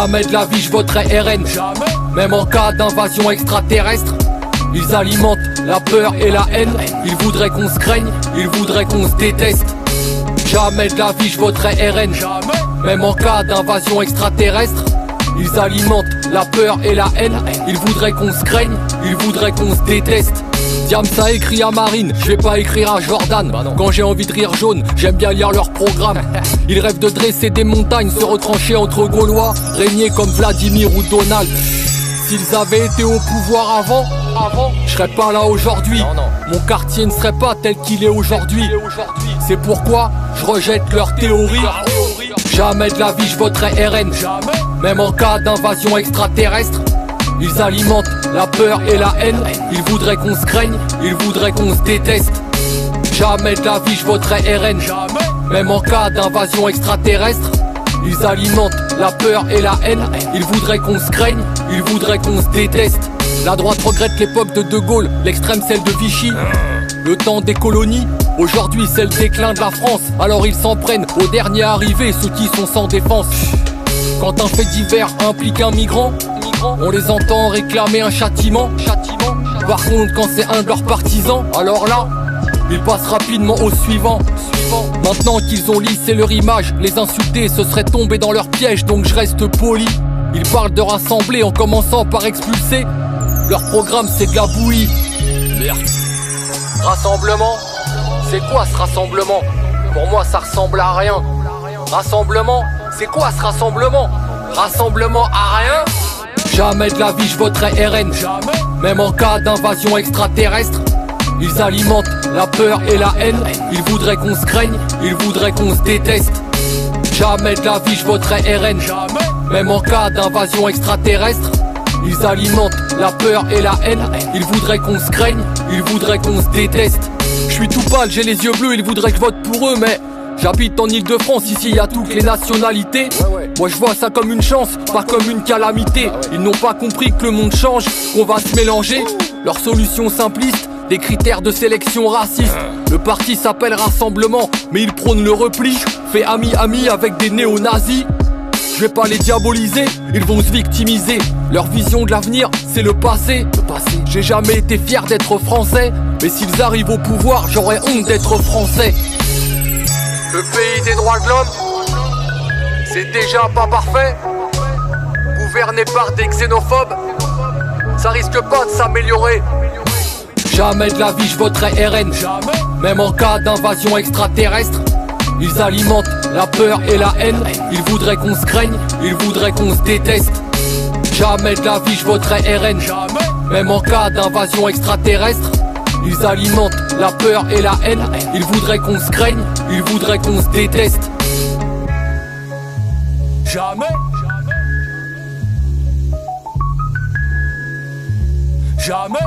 Jamais de la vie je voterai RN. Même en cas d'invasion extraterrestre. Ils alimentent la peur et la haine. Ils voudraient qu'on se craigne, ils voudraient qu'on se déteste. Jamais de la vie je voterai RN. Même en cas d'invasion extraterrestre. Ils alimentent la peur et la haine. Ils voudraient qu'on se craigne, ils voudraient qu'on se déteste. Diams a écrit à Marine, je vais pas écrire à Jordan. Quand j'ai envie de rire jaune, j'aime bien lire leur programme. Ils rêvent de dresser des montagnes, se retrancher entre Gaulois, régner comme Vladimir ou Donald. S'ils avaient été au pouvoir avant, je serais pas là aujourd'hui. Mon quartier ne serait pas tel qu'il est aujourd'hui. C'est pourquoi je rejette leur théorie. Jamais de la vie je voterai RN. Même en cas d'invasion extraterrestre. Ils alimentent la peur et la haine. Ils voudraient qu'on se craigne, ils voudraient qu'on se déteste. Jamais de la vie je voterai RN. Même en cas d'invasion extraterrestre. Ils alimentent la peur et la haine. Ils voudraient qu'on se craigne, ils voudraient qu'on se déteste. La droite regrette l'époque de De Gaulle, l'extrême celle de Vichy. Le temps des colonies, aujourd'hui c'est le déclin de la France. Alors ils s'en prennent aux derniers arrivés, ceux qui sont sans défense. Quand un fait divers implique un migrant, on les entend réclamer un châtiment. Par contre quand c'est un de leurs partisans, alors là, ils passent rapidement au suivant. Maintenant qu'ils ont lissé leur image, les insulter ce serait tomber dans leur piège. Donc je reste poli. Ils parlent de rassembler en commençant par expulser. Leur programme c'est de la bouillie. Merde. Rassemblement, c'est quoi ce rassemblement? Pour moi ça ressemble à rien. Rassemblement, c'est quoi ce rassemblement? Rassemblement à rien? Jamais de la vie je voterai RN. Même en cas d'invasion extraterrestre. Ils alimentent la peur et la haine. Ils voudraient qu'on se craigne, ils voudraient qu'on se déteste. Jamais de la vie je voterai RN. Même en cas d'invasion extraterrestre. Ils alimentent la peur et la haine. Ils voudraient qu'on se craigne, ils voudraient qu'on se déteste. Je suis tout pâle, j'ai les yeux bleus, ils voudraient que je vote pour eux, mais j'habite en Ile-de-France, ici y a toutes les nationalités. Moi je vois ça comme une chance, pas comme une calamité. Ils n'ont pas compris que le monde change, qu'on va se mélanger. Leur solution simpliste, des critères de sélection racistes. Le parti s'appelle Rassemblement, mais il prône le repli. Fait ami-ami avec des néo-nazis. Je vais pas les diaboliser, ils vont se victimiser. Leur vision de l'avenir, c'est le passé. J'ai jamais été fier d'être français, mais s'ils arrivent au pouvoir, j'aurais honte d'être français. Le pays des droits de l'homme, c'est déjà pas parfait. Gouverné par des xénophobes, ça risque pas de s'améliorer. Jamais de la vie je voterai RN. Même en cas d'invasion extraterrestre. Ils alimentent la peur et la haine. Ils voudraient qu'on se craigne, ils voudraient qu'on se déteste. Jamais de la vie je voterai RN. Même en cas d'invasion extraterrestre. Ils alimentent la peur et la haine. Ils voudraient qu'on se craigne, ils voudraient qu'on se déteste. Jamais. Jamais.